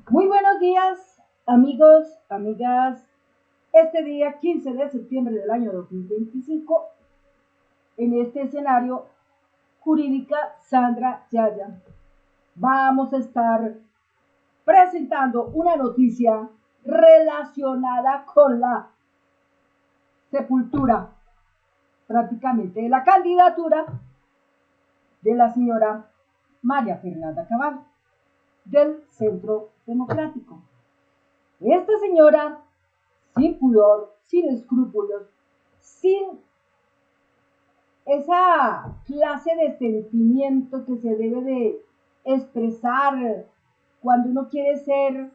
Muy buenos días, amigos, amigas. Este día 15 de septiembre del año 2025, en este escenario, Jurídica Sandra Yaya, vamos a estar presentando una noticia relacionada con la sepultura, prácticamente, de la candidatura de la señora María Fernanda Cabal, del Centro Democrático. Esta señora, sin pudor, sin escrúpulos, sin esa clase de sentimiento que se debe de expresar cuando uno quiere ser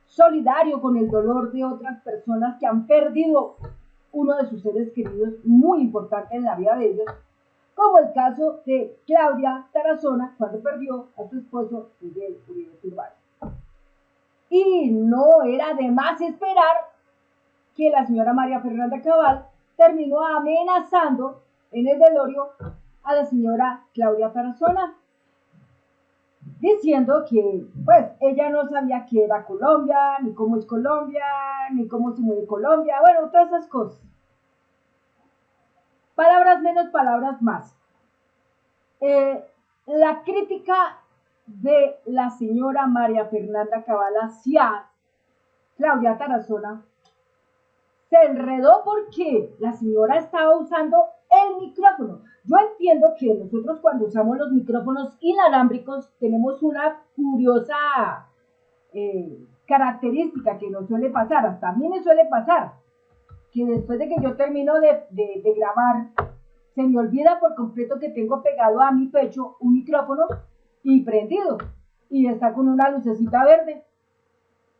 solidario con el dolor de otras personas que han perdido uno de sus seres queridos muy importante en la vida de ellos, como el caso de Claudia Tarazona cuando perdió a su esposo Miguel Uribe Turbay. Y no era de más esperar que la señora María Fernanda Cabal terminó amenazando en el velorio a la señora Claudia Tarazona, diciendo que pues ella no sabía qué era Colombia, ni cómo es Colombia, ni cómo se mueve Colombia, bueno, todas esas cosas. Palabras menos, palabras más. La crítica de la señora María Fernanda Cabal hacia Claudia Tarazona se enredó porque la señora estaba usando el micrófono. Yo entiendo que nosotros cuando usamos los micrófonos inalámbricos tenemos una curiosa característica que nos suele pasar, hasta a mí me suele pasar, que después de que yo termino de grabar, se me olvida por completo que tengo pegado a mi pecho un micrófono y prendido, y está con una lucecita verde.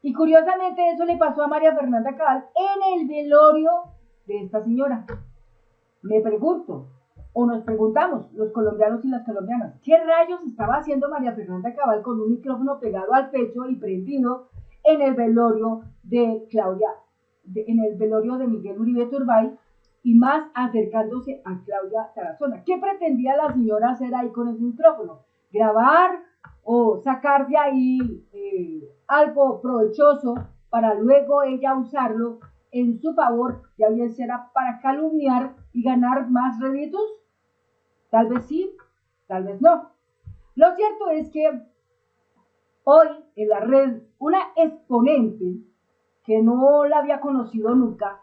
Y curiosamente eso le pasó a María Fernanda Cabal en el velorio de esta señora. Me pregunto, o nos preguntamos, los colombianos y las colombianas, ¿qué rayos estaba haciendo María Fernanda Cabal con un micrófono pegado al pecho y prendido en el velorio de Claudia, en el velorio de Miguel Uribe Turbay, y más acercándose a Claudia Tarazona? ¿Qué pretendía la señora hacer ahí con ese micrófono? ¿Grabar o sacar de ahí algo provechoso para luego ella usarlo en su favor, ya bien será para calumniar y ganar más réditos? Tal vez sí, tal vez no. Lo cierto es que hoy en la red una exponente que no la había conocido nunca,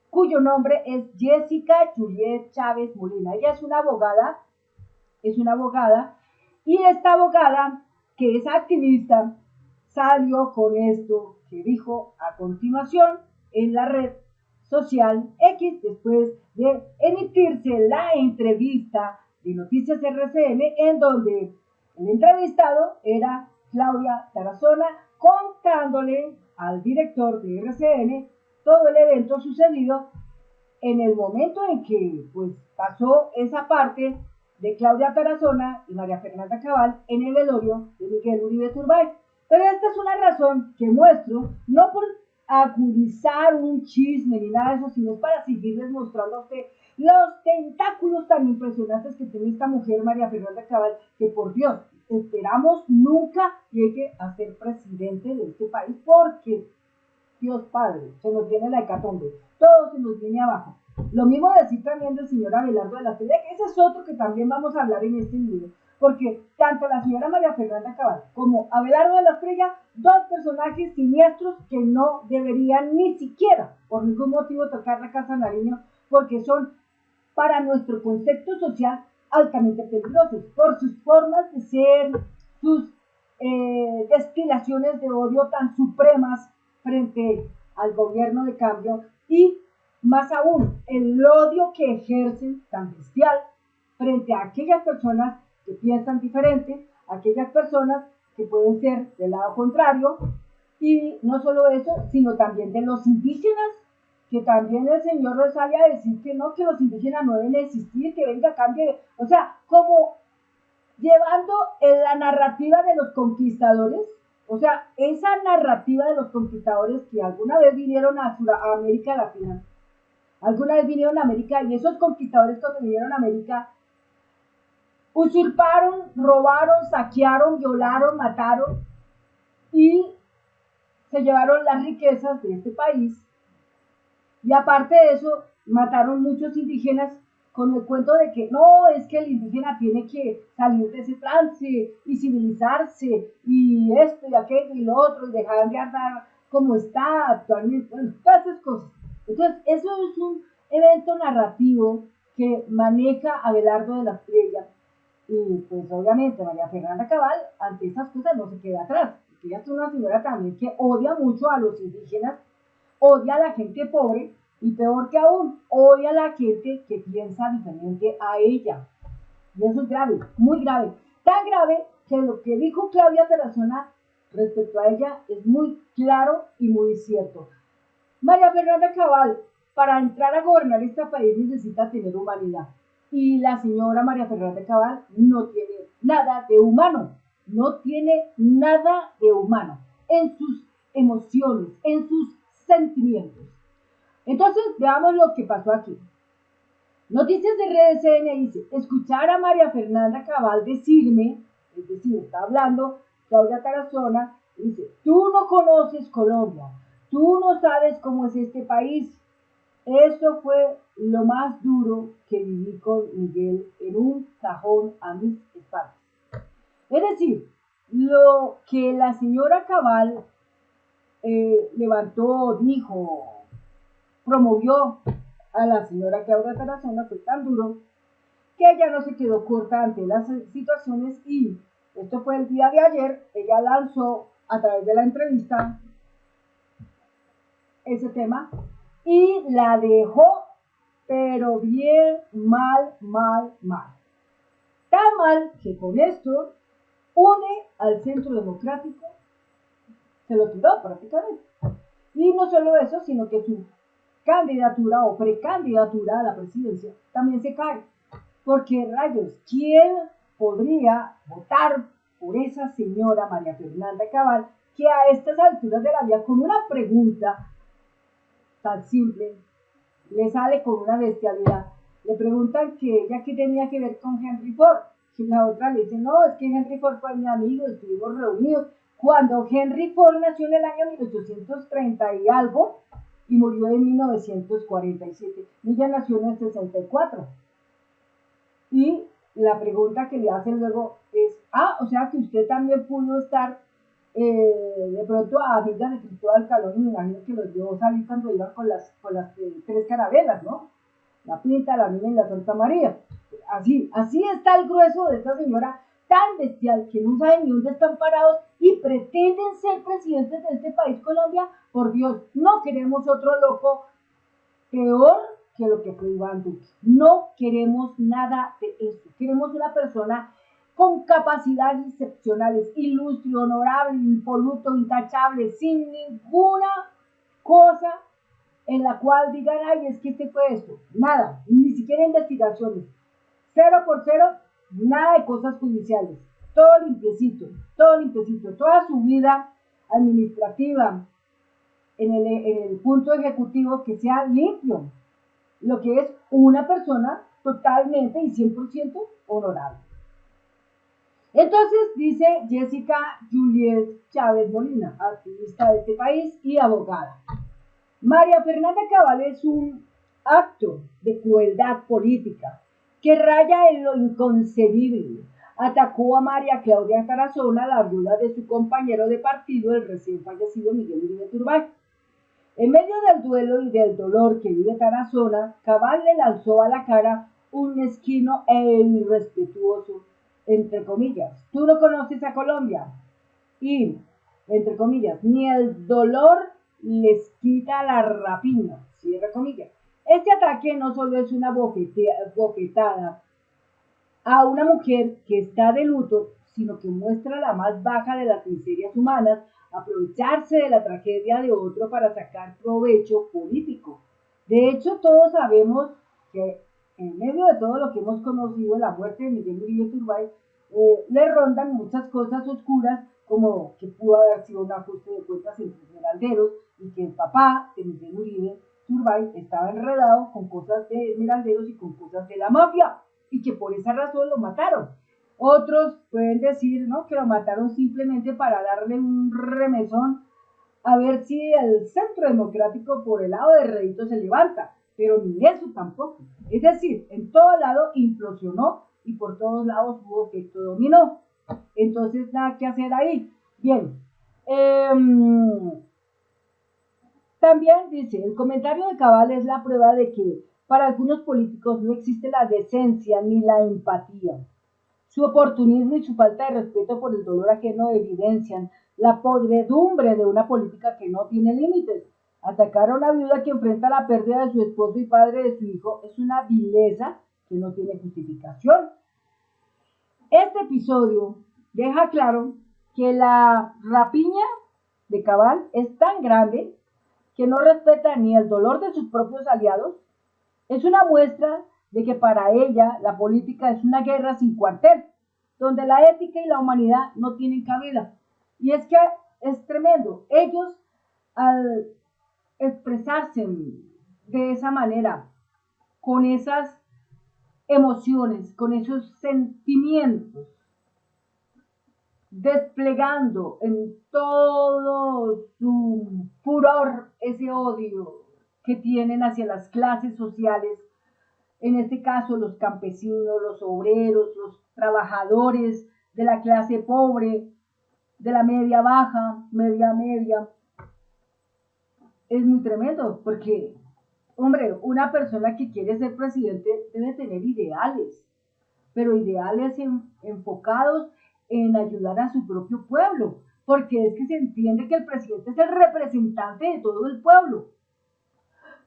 cuyo nombre es Jessica Juliet Chávez Molina. Ella es una abogada, y esta abogada, que es activista, salió con esto que dijo a continuación en la red social X, después de emitirse la entrevista de Noticias RCN, en donde el entrevistado era Claudia Tarazona, contándole al director de RCN todo el evento sucedido en el momento en que pues pasó esa parte de Claudia Tarazona y María Fernanda Cabal en el velorio de Miguel Uribe Turbay. Pero esta es una razón que muestro, no por agudizar un chisme ni nada de eso, sino para seguirles mostrando a usted los tentáculos tan impresionantes que tiene esta mujer, María Fernanda Cabal, que por Dios, esperamos nunca llegue a ser presidente de este país, porque Dios Padre, se nos viene la hecatombe, todo se nos viene abajo. Lo mismo decir también del señor Abelardo de la Espriella, que ese es otro que también vamos a hablar en este video, porque tanto la señora María Fernanda Cabal como Abelardo de la Espriella, dos personajes siniestros que no deberían ni siquiera por ningún motivo tocar la Casa Nariño, porque son para nuestro concepto social altamente peligrosos por sus formas de ser, sus destilaciones de odio tan supremas frente al gobierno de cambio, y más aún el odio que ejercen tan bestial frente a aquellas personas que piensan diferente, aquellas personas que pueden ser del lado contrario, y no solo eso, sino también de los indígenas, que también el señor sale a decir que no, que los indígenas no deben existir, que venga, cambie, o sea, como llevando en la narrativa de los conquistadores, o sea, esa narrativa de los conquistadores que alguna vez vinieron a América Latina, alguna vez vinieron a América, y esos conquistadores cuando vinieron a América usurparon, robaron, saquearon, violaron, mataron, y se llevaron las riquezas de este país y aparte de eso mataron muchos indígenas con el cuento de que no, es que el indígena tiene que salir de ese trance y civilizarse y esto y aquello y lo otro y dejar de andar como está actualmente, bueno, todas esas cosas. Entonces, eso es un evento narrativo que maneja Abelardo de la Estrella y pues obviamente María Fernanda Cabal ante esas cosas no se queda atrás, porque ella es una señora también que odia mucho a los indígenas, odia a la gente pobre y peor que aún, odia a la gente que piensa diferente a ella. Y eso es grave, muy grave. Tan grave que lo que dijo Claudia Tarazona respecto a ella es muy claro y muy cierto. María Fernanda Cabal, para entrar a gobernar este país necesita tener humanidad. Y la señora María Fernanda Cabal no tiene nada de humano, no tiene nada de humano en sus emociones, en sus sentimientos. Entonces, veamos lo que pasó aquí. Noticias de RCN dice, escuchar a María Fernanda Cabal decirme, es decir, está hablando Claudia Tarazona, dice, tú no conoces Colombia, tú no sabes cómo es este país. Eso fue lo más duro que viví con Miguel en un cajón a mis espaldas. Es decir, lo que la señora Cabal levantó, dijo, promovió a la señora Claudia Tarazona fue tan duro que ella no se quedó corta ante las situaciones y esto fue el día de ayer, ella lanzó a través de la entrevista ese tema y la dejó pero bien mal. Tan mal que con esto une al Centro Democrático, se lo tiró prácticamente. Y no solo eso, sino que su candidatura o precandidatura a la presidencia también se cae. Porque rayos, ¿quién podría votar por esa señora María Fernanda Cabal que a estas alturas de la vida con una pregunta tan simple le sale con una bestialidad? Le preguntan que ella qué tenía que ver con Henry Ford y la otra le dice, no, es que Henry Ford fue mi amigo, estuvimos reunidos cuando Henry Ford nació en el año 1830 y algo y murió en 1947. Ella nació en el 64. Y la pregunta que le hacen luego es, o sea que usted también pudo estar de pronto a amiga de Cristóbal Calón, y me imagino que los vio salir cuando iban con las tres carabelas, ¿no? La Pinta, la Niña y la Santa María. Así está el grueso de esta señora tan bestial que no saben ni dónde están parados y pretenden ser presidentes de este país, Colombia. Por Dios, no queremos otro loco peor que lo que fue Iván Duque. No queremos nada de eso. Queremos una persona con capacidades excepcionales, ilustre, honorable, impoluto, intachable, sin ninguna cosa en la cual digan, ay, es que este fue esto. Nada, ni siquiera investigaciones. 0 por 0, nada de cosas judiciales. Todo limpiecito. Toda su vida administrativa en el punto ejecutivo que sea limpio. Lo que es una persona totalmente y 100% honorable. Entonces, dice Jessica Juliet Chávez Molina, activista de este país y abogada. María Fernanda Cabal es un acto de crueldad política que raya en lo inconcebible. Atacó a María Claudia Tarazona, la viuda de su compañero de partido, el recién fallecido Miguel Uribe Turbay. En medio del duelo y del dolor que vive Tarazona, Cabal le lanzó a la cara un mezquino e irrespetuoso, entre comillas, tú no conoces a Colombia, y, entre comillas, ni el dolor les quita la rapiña, cierra comillas. Este ataque no solo es una bofetada a una mujer que está de luto, sino que muestra la más baja de las miserias humanas, aprovecharse de la tragedia de otro para sacar provecho político. De hecho, todos sabemos que en medio de todo lo que hemos conocido, la muerte de Miguel Uribe Turbay, le rondan muchas cosas oscuras, como que pudo haber sido un ajuste de cuentas entre esmeralderos y que el papá de Miguel Uribe Turbay estaba enredado con cosas de esmeralderos y con cosas de la mafia, y que por esa razón lo mataron. Otros pueden decir, ¿no?, que lo mataron simplemente para darle un remesón a ver si el centro democrático por el lado de Redito se levanta, pero ni eso tampoco. Es decir, en todo lado implosionó y por todos lados hubo efecto dominó. Entonces, nada que hacer ahí. Bien. También dice, el comentario de Cabal es la prueba de que para algunos políticos no existe la decencia ni la empatía. Su oportunismo y su falta de respeto por el dolor ajeno evidencian la podredumbre de una política que no tiene límites. Atacar a una viuda que enfrenta la pérdida de su esposo y padre de su hijo es una vileza que no tiene justificación. Este episodio deja claro que la rapiña de Cabal es tan grande que no respeta ni el dolor de sus propios aliados. Es una muestra de que para ella la política es una guerra sin cuartel, donde la ética y la humanidad no tienen cabida. Y es que es tremendo. Ellos, al expresarse de esa manera, con esas emociones, con esos sentimientos, desplegando en todo su furor ese odio que tienen hacia las clases sociales, en este caso los campesinos, los obreros, los trabajadores de la clase pobre, de la media baja, media, es muy tremendo, porque, hombre, una persona que quiere ser presidente debe tener ideales, pero ideales enfocados en ayudar a su propio pueblo, porque es que se entiende que el presidente es el representante de todo el pueblo,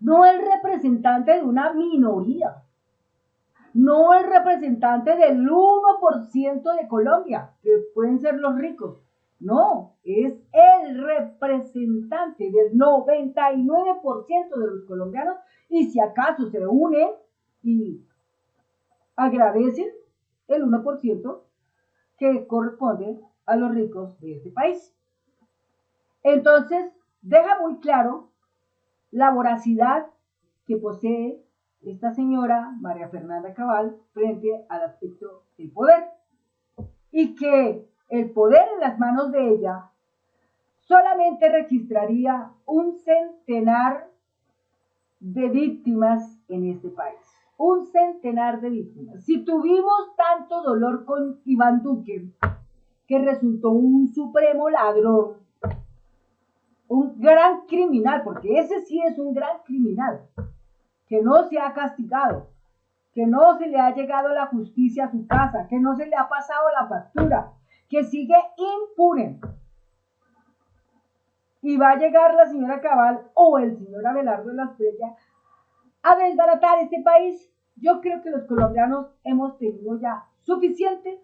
no el representante de una minoría, no el representante del 1% de Colombia, que pueden ser los ricos, no, es el representante del 99% de los colombianos, y si acaso se unen y agradecen el 1% que corresponde a los ricos de este país. Entonces, deja muy claro la voracidad que posee esta señora María Fernanda Cabal frente al aspecto del poder, y que el poder en las manos de ella solamente registraría un centenar de víctimas en este país. Un centenar de víctimas. Si tuvimos tanto dolor con Iván Duque, que resultó un supremo ladrón, un gran criminal, porque ese sí es un gran criminal, que no se ha castigado, que no se le ha llegado la justicia a su casa, que no se le ha pasado la factura, que sigue impune. Y va a llegar la señora Cabal o el señor Abelardo de la Espriella a desbaratar este país. Yo creo que los colombianos hemos tenido ya suficiente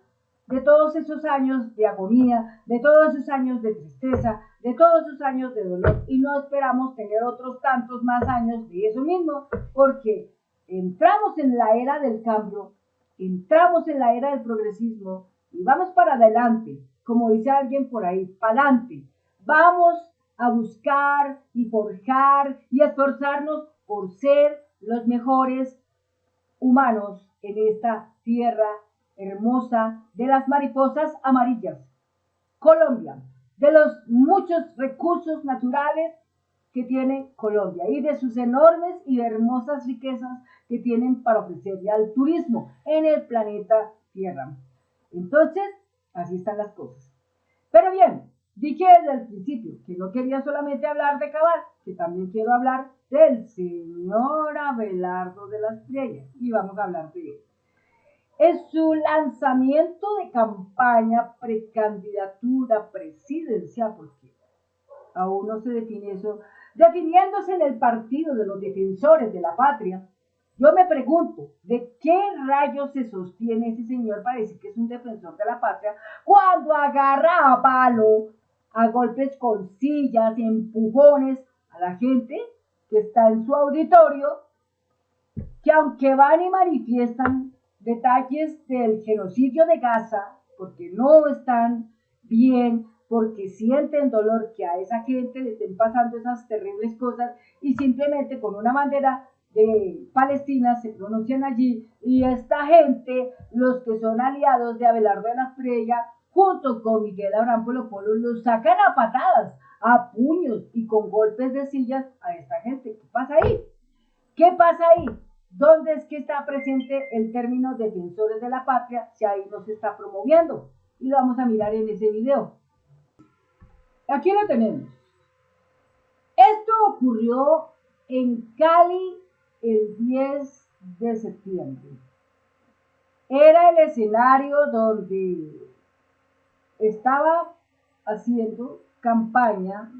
de todos esos años de agonía, de todos esos años de tristeza, de todos esos años de dolor, y no esperamos tener otros tantos más años de eso mismo, porque entramos en la era del cambio, entramos en la era del progresismo y vamos para adelante, como dice alguien por ahí, para adelante. Vamos a buscar y forjar y esforzarnos por ser los mejores humanos en esta tierra hermosa de las mariposas amarillas, Colombia, de los muchos recursos naturales que tiene Colombia y de sus enormes y hermosas riquezas que tienen para ofrecerle al turismo en el planeta Tierra. Entonces, así están las cosas. Pero bien, dije desde el principio que no quería solamente hablar de Cabal, que también quiero hablar del señor Abelardo de la Espriella, y vamos a hablar de él. En su lanzamiento de campaña precandidatura presidencial, porque aún no se define eso, definiéndose en el partido de los defensores de la patria, yo me pregunto, ¿de qué rayos se sostiene ese señor para decir que es un defensor de la patria cuando agarra a palo, a golpes con sillas, empujones a la gente que está en su auditorio, que aunque van y manifiestan detalles del genocidio de Gaza, porque no están bien, porque sienten dolor que a esa gente le estén pasando esas terribles cosas, y simplemente con una bandera de Palestina se pronuncian allí, y esta gente, los que son aliados de Abelardo de la Espriella, junto con Miguel Abraham Polo Polo, los sacan a patadas a puños y con golpes de sillas a esta gente. ¿Qué pasa ahí? ¿Qué pasa ahí? ¿Dónde es que está presente el término defensores de la patria si ahí no se está promoviendo? Y lo vamos a mirar en ese video. Aquí lo tenemos. Esto ocurrió en Cali el 10 de septiembre. Era el escenario donde estaba haciendo campaña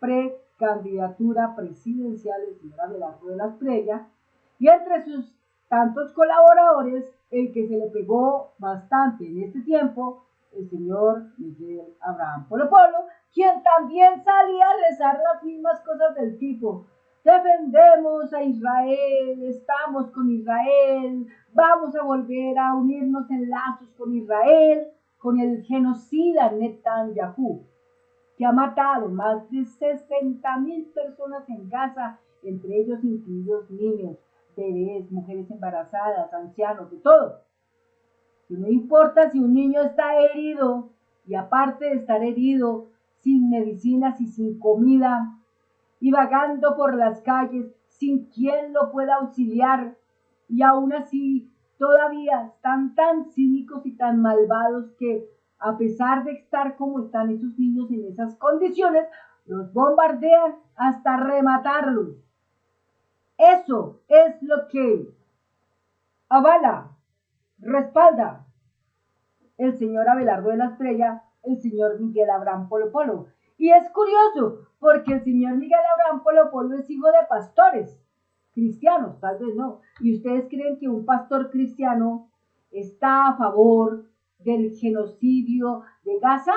precandidatura presidencial el señor Abelardo de la Espriella, y entre sus tantos colaboradores, el que se le pegó bastante en este tiempo, el señor Miguel Abraham Polo Polo, quien también salía a rezar las mismas cosas del tipo: defendemos a Israel, estamos con Israel, vamos a volver a unirnos en lazos con Israel, con el genocida Netanyahu, que ha matado más de 60,000 personas en Gaza, entre ellos incluidos niños, bebés, mujeres embarazadas, ancianos, de todo. Y no importa si un niño está herido, y aparte de estar herido, sin medicinas y sin comida, y vagando por las calles sin quien lo pueda auxiliar, y aún así todavía están tan cínicos y tan malvados que, a pesar de estar como están esos niños en esas condiciones, los bombardean hasta rematarlos. Eso es lo que avala, respalda el señor Abelardo de la Espriella, el señor Miguel Abraham Polo Polo. Y es curioso, porque el señor Miguel Abraham Polo Polo es hijo de pastores cristianos, tal vez no. ¿Y ustedes creen que un pastor cristiano está a favor del genocidio de Gaza?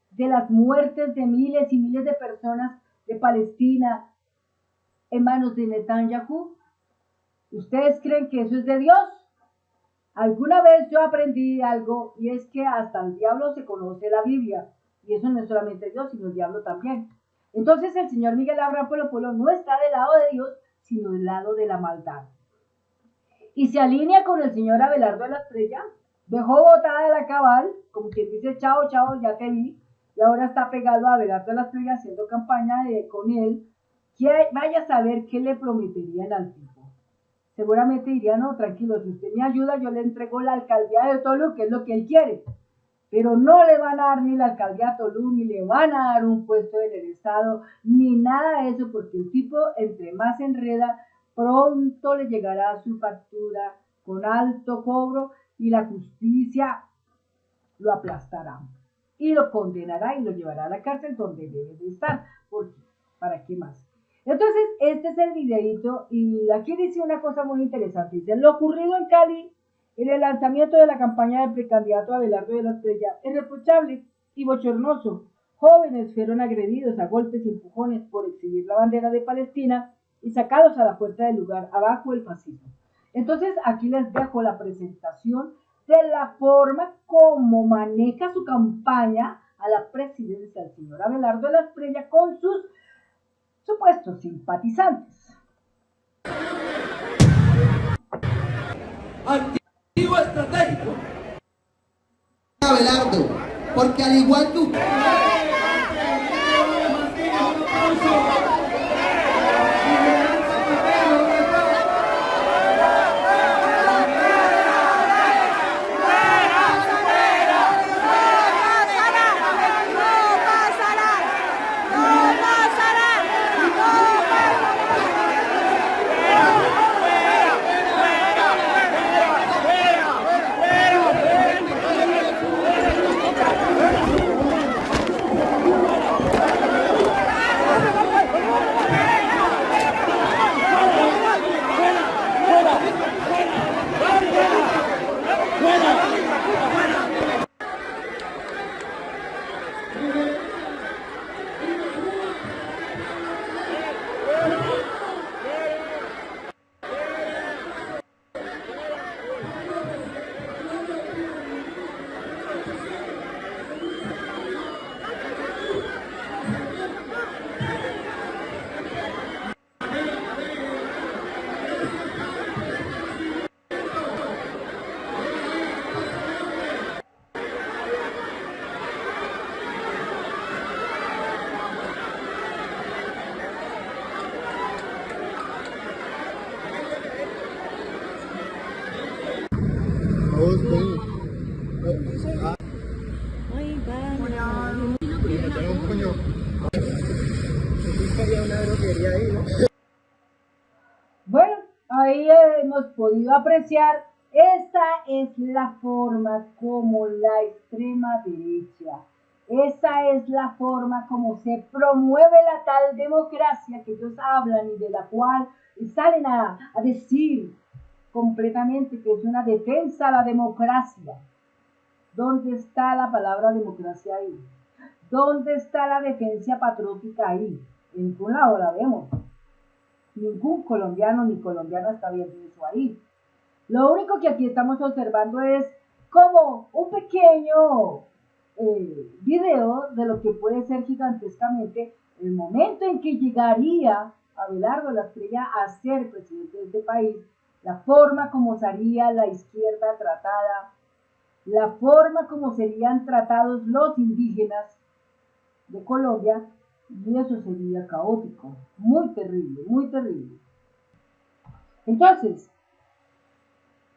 ¿De las muertes de miles y miles de personas de Palestina en manos de Netanyahu? ¿Ustedes creen que eso es de Dios? Alguna vez yo aprendí algo, y es que hasta el diablo se conoce la Biblia, y eso no es solamente Dios, sino el diablo también. Entonces el señor Miguel Abraham Polo Polo no está del lado de Dios, sino del lado de la maldad. Y se alinea con el señor Abelardo de la Espriella, dejó botada la cabal, como quien dice: chao, chao, ya te vi, y ahora está pegado a Abelardo de la Espriella haciendo campaña con él, que vaya a saber qué le prometerían al tipo. Seguramente diría: no, tranquilo, si usted me ayuda, yo le entrego la alcaldía de Tolú, que es lo que él quiere. Pero no le van a dar ni la alcaldía a Tolú, ni le van a dar un puesto en el Estado, ni nada de eso, porque el tipo, entre más se enreda, pronto le llegará su factura con alto cobro, y la justicia lo aplastará y lo condenará y lo llevará a la cárcel donde debe de estar. Porque, ¿para qué más? Entonces, este es el videito, y aquí dice una cosa muy interesante. Dice: lo ocurrido en Cali en el lanzamiento de la campaña del precandidato Abelardo de la Espriella es reprochable y bochornoso. Jóvenes fueron agredidos a golpes y empujones por exhibir la bandera de Palestina y sacados a la puerta del lugar. Abajo el fascismo. Entonces, aquí les dejo la presentación de la forma como maneja su campaña a la presidencia el señor Abelardo de la Espriella con sus supuestos simpatizantes. Activo estratégico. Abelardo, porque al igual que usted, Bueno, ahí hemos podido apreciar, esta es la forma como la extrema derecha, esa es la forma como se promueve la tal democracia que ellos hablan y de la cual salen a decir completamente que es una defensa a la democracia. ¿Dónde está la palabra democracia ahí? ¿Dónde está la defensa patriótica ahí? En ningún lado la vemos. Ningún colombiano ni colombiana está viendo eso ahí. Lo único que aquí estamos observando es como un pequeño video de lo que puede ser gigantescamente el momento en que llegaría Abelardo de la Espriella a ser presidente de este país, la forma como sería la izquierda tratada, la forma como serían tratados los indígenas de Colombia, y eso sería caótico, muy terrible, muy terrible. Entonces,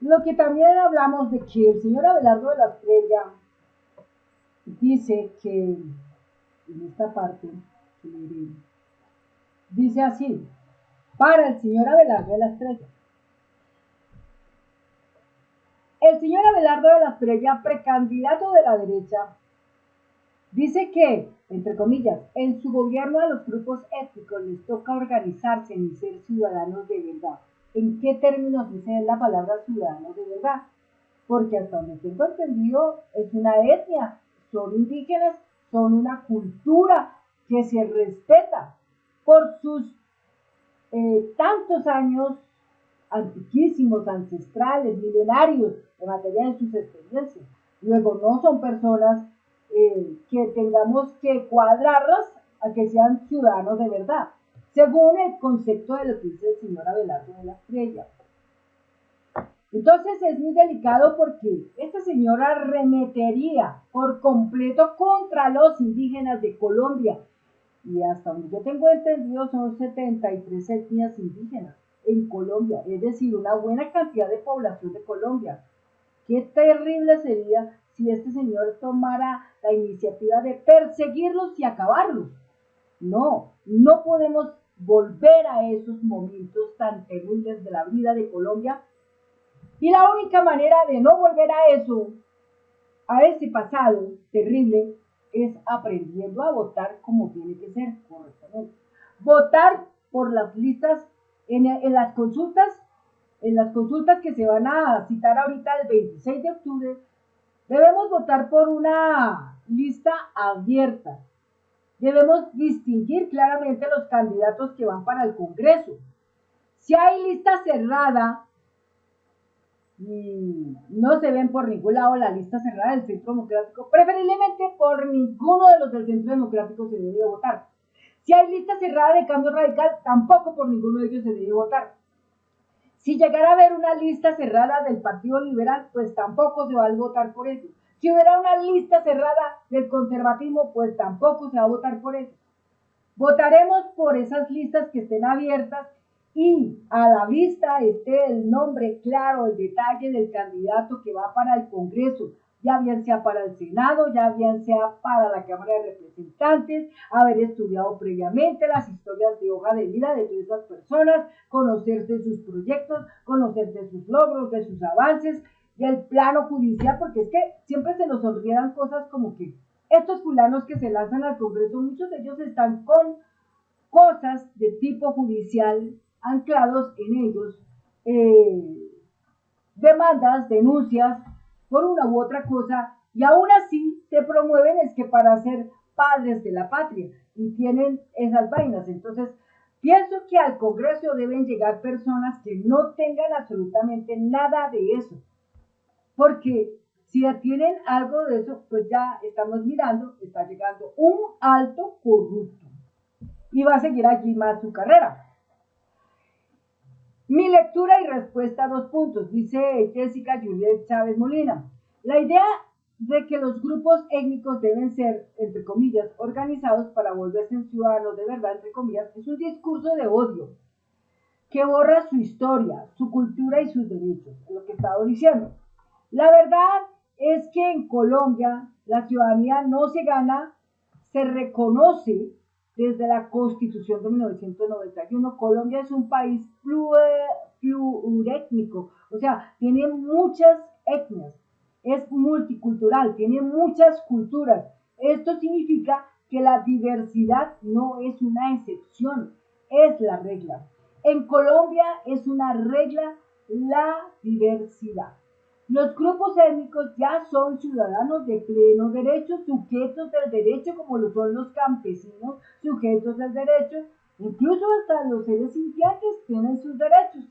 lo que también hablamos de que el señor Abelardo de la Espriella dice que, en esta parte, dice así, para el señor Abelardo de la Espriella. El señor Abelardo de la Espriella, precandidato de la derecha, dice que, entre comillas, en su gobierno a los grupos étnicos les toca organizarse y ser ciudadanos de verdad. ¿En qué términos dice la palabra ciudadanos de verdad? Porque hasta donde tengo entendido es una etnia, son indígenas, son una cultura que se respeta por sus tantos años antiquísimos, ancestrales, milenarios en materia de sus experiencias. Luego no son personas que tengamos que cuadrarlas a que sean ciudadanos de verdad, según el concepto de lo que dice el señor Abelardo de la Espriella. Entonces es muy delicado porque esta señora arremetería por completo contra los indígenas de Colombia, y hasta donde yo tengo entendido son 73 etnias indígenas en Colombia, es decir, una buena cantidad de población de Colombia. Qué terrible sería si este señor tomara la iniciativa de perseguirlos y acabarlos. No, no podemos volver a esos momentos tan terribles de la vida de Colombia. Y la única manera de no volver a eso, a ese pasado terrible, es aprendiendo a votar como tiene que ser correctamente. Votar por las listas en las consultas que se van a citar ahorita el 26 de octubre, debemos votar por una lista abierta. Debemos distinguir claramente los candidatos que van para el Congreso. Si hay lista cerrada y no se ven por ningún lado la lista cerrada del Centro Democrático, preferiblemente por ninguno de los del Centro Democrático se debe votar. Si hay lista cerrada de Cambio Radical, tampoco por ninguno de ellos se debe votar. Si llegara a haber una lista cerrada del Partido Liberal, pues tampoco se va a votar por ellos. Si hubiera una lista cerrada del conservatismo, pues tampoco se va a votar por ellos. Votaremos por esas listas que estén abiertas y a la vista esté el nombre claro, el detalle del candidato que va para el Congreso, ya bien sea para el Senado, ya bien sea para la Cámara de Representantes, haber estudiado previamente las historias de hoja de vida de todas esas personas, conocer de sus proyectos, conocer de sus logros, de sus avances, del plano judicial, porque es que siempre se nos olvidan cosas como que estos fulanos que se lanzan al Congreso, muchos de ellos están con cosas de tipo judicial anclados en ellos, demandas, denuncias, por una u otra cosa, y aún así se promueven es que para ser padres de la patria, y tienen esas vainas. Entonces, pienso que al Congreso deben llegar personas que no tengan absolutamente nada de eso, porque si tienen algo de eso, pues ya estamos mirando, está llegando un alto corrupto, y va a seguir allí más su carrera. Mi lectura y respuesta a 2 puntos, dice Jessica Juliet Chávez Molina. La idea de que los grupos étnicos deben ser, entre comillas, organizados para volverse ciudadanos de verdad, entre comillas, es un discurso de odio que borra su historia, su cultura y sus derechos, es lo que he estado diciendo. La verdad es que en Colombia la ciudadanía no se gana, se reconoce desde la Constitución de 1991. Colombia es un país plurétnico, o sea, tiene muchas etnias, es multicultural, tiene muchas culturas. Esto significa que la diversidad no es una excepción, es la regla. En Colombia es una regla la diversidad. Los grupos étnicos ya son ciudadanos de pleno derecho, sujetos del derecho, como lo son los campesinos, sujetos del derecho. Incluso hasta los seres sintientes tienen sus derechos.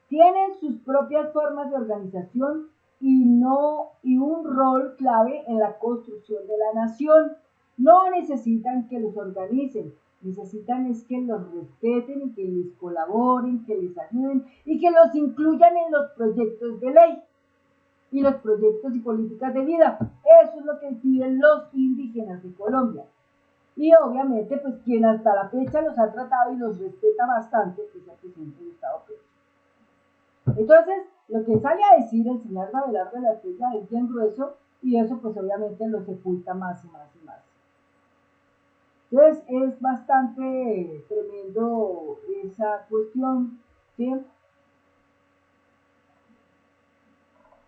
Tienen sus propias formas de organización y un rol clave en la construcción de la nación. No necesitan que los organicen, necesitan es que los respeten y que les colaboren, que les ayuden y que los incluyan en los proyectos de ley y los proyectos y políticas de vida. Eso es lo que piden los indígenas de Colombia. Y obviamente, pues quien hasta la fecha los ha tratado y los respeta bastante es el presidente del Estado Petro. Entonces, lo que sale a decir el señor Abelardo de la Estrella es bien grueso y eso pues obviamente lo sepulta más y más y más. Entonces, es bastante tremendo esa cuestión, ¿sí?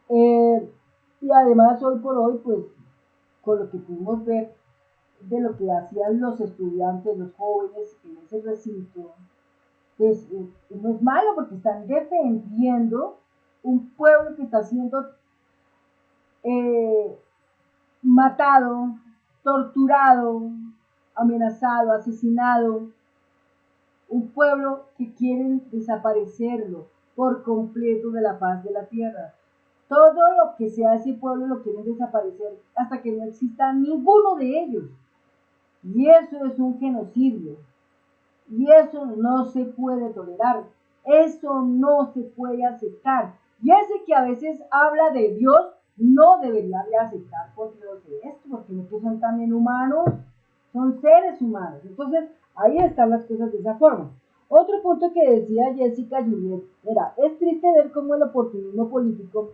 Y además hoy por hoy, pues, con lo que pudimos ver de lo que hacían los estudiantes, los jóvenes en ese recinto, pues no es malo porque están defendiendo un pueblo que está siendo matado, torturado, amenazado, asesinado, un pueblo que quieren desaparecerlo por completo de la faz de la tierra. Todo lo que sea ese pueblo lo quieren desaparecer hasta que no exista ninguno de ellos. Y eso es un genocidio. Y eso no se puede tolerar. Eso no se puede aceptar. Y ese que a veces habla de Dios no debería de aceptar por Dios de esto, porque no que son también humanos, son seres humanos. Entonces, ahí están las cosas de esa forma. Otro punto que decía Jessica Juliet era, es triste ver cómo el oportunismo político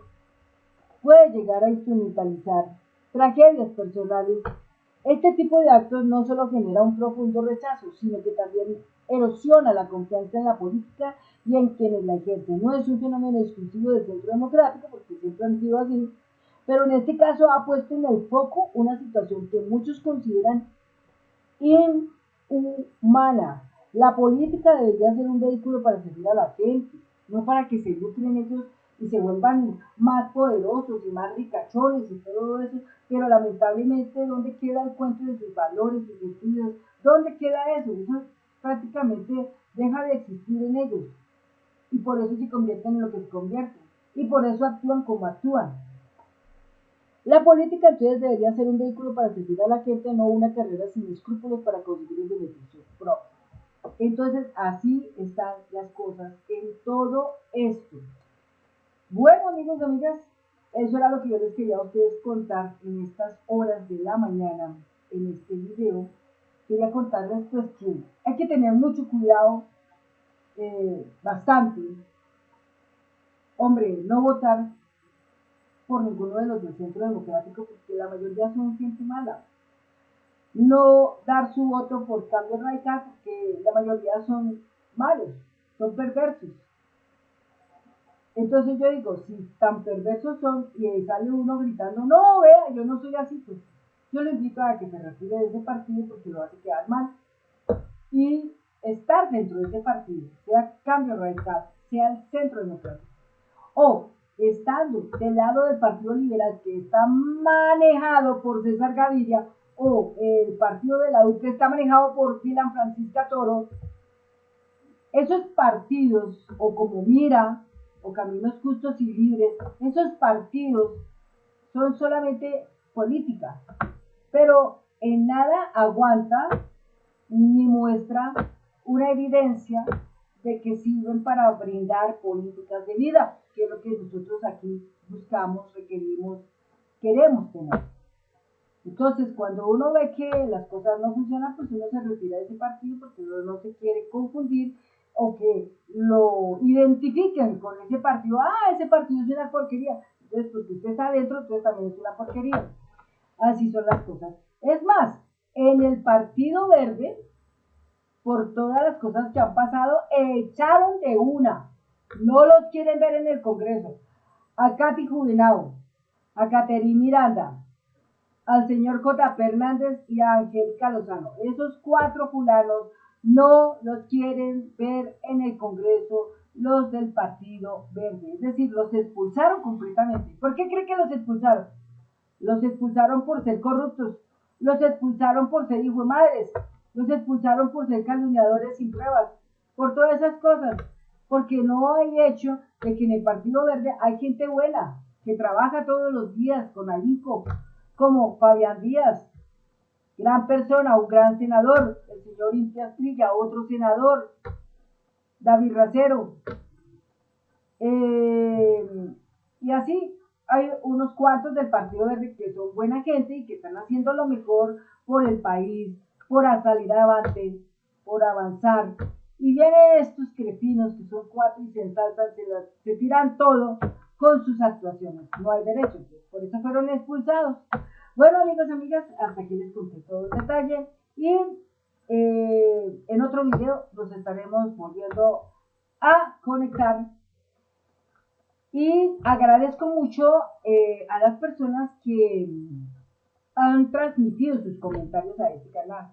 puede llegar a instrumentalizar tragedias personales. Este tipo de actos no solo genera un profundo rechazo, sino que también erosiona la confianza en la política y en quienes la ejercen. No es un fenómeno exclusivo del centro democrático, porque siempre han sido así, pero en este caso ha puesto en el foco una situación que muchos consideran inhumana. La política debería ser un vehículo para servir a la gente, no para que se lucren ellos y se vuelvan más poderosos y más ricachones y todo eso, pero lamentablemente, ¿dónde queda el cuento de sus valores, sus estudios? ¿Dónde queda eso? Eso prácticamente deja de existir en ellos y por eso se convierten en lo que se convierten y por eso actúan como actúan. La política entonces debería ser un vehículo para servir a la gente, no una carrera sin escrúpulos para conseguir el beneficio propio. Entonces, así están las cosas en todo esto. Bueno, amigos y amigas, eso era lo que yo les quería a ustedes contar en estas horas de la mañana, en este video. Quería contarles pues que hay que tener mucho cuidado, bastante. Hombre, no votar por ninguno de los del centro democrático porque la mayoría son gente mala. No dar su voto por Cambio Radical porque la mayoría son malos, son perversos. Entonces yo digo, si tan perversos son y sale uno gritando, no, vea, yo no soy así, pues yo le invito a que se retire de ese partido porque lo hace quedar mal. Y estar dentro de ese partido, sea Cambio Radical, sea el Centro Democrático, o estando del lado del Partido Liberal que está manejado por César Gaviria, o el partido de la U que está manejado por Dylan Francisca Toro, esos partidos, o como Mira, o Caminos Justos y Libres, esos partidos son solamente política, pero en nada aguanta ni muestra una evidencia de que sirven para brindar políticas de vida, que es lo que nosotros aquí buscamos, requerimos, queremos tener. Entonces, cuando uno ve que las cosas no funcionan, pues uno se retira de ese partido porque uno no se quiere confundir o que lo identifiquen con ese partido. Ah, ese partido es una porquería. Entonces, porque usted está adentro, entonces también es una porquería. Así son las cosas. Es más, en el Partido Verde, por todas las cosas que han pasado, echaron de una. No los quieren ver en el Congreso. A Katy Juvenao, a Caterine Miranda, al señor J. Hernández y a Angélica Lozano. Esos 4 fulanos no los quieren ver en el Congreso los del Partido Verde. Es decir, los expulsaron completamente. ¿Por qué cree que los expulsaron? Los expulsaron por ser corruptos, los expulsaron por ser hijos de madres, los expulsaron por ser calumniadores sin pruebas, por todas esas cosas, porque no hay hecho de que en el Partido Verde hay gente buena, que trabaja todos los días con ahínco, como Fabián Díaz, gran persona, un gran senador, el señor Inti Asprilla, otro senador, David Racero, y así hay unos cuantos del Partido Verde que son buena gente y que están haciendo lo mejor por el país, por salir adelante, por avanzar. Y vienen estos cretinos que son 4 y se ensalzan, se tiran todo con sus actuaciones. No hay derecho, por eso fueron expulsados. Bueno, amigos y amigas, hasta aquí les conté todo el detalle y en otro video nos estaremos volviendo a conectar. Y agradezco mucho a las personas que han transmitido sus comentarios a este canal.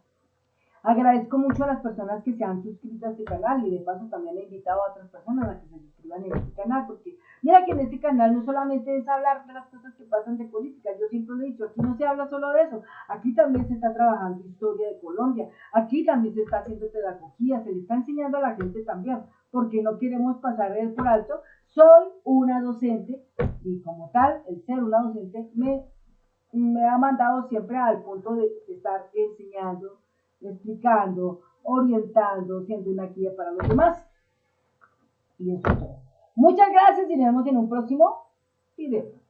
Agradezco mucho a las personas que se han suscrito a este canal y de paso también he invitado a otras personas a que se suscriban en este canal, porque mira que en este canal no solamente es hablar de las cosas que pasan de política, yo siempre lo he dicho, aquí no se habla solo de eso, aquí también se está trabajando historia de Colombia, aquí también se está haciendo pedagogía, se le está enseñando a la gente también, porque no queremos pasar por alto. Soy una docente y como tal, el ser una docente me ha mandado siempre al punto de estar enseñando, explicando, orientando, siendo una guía para los demás. Y eso es todo. Muchas gracias y nos vemos en un próximo video.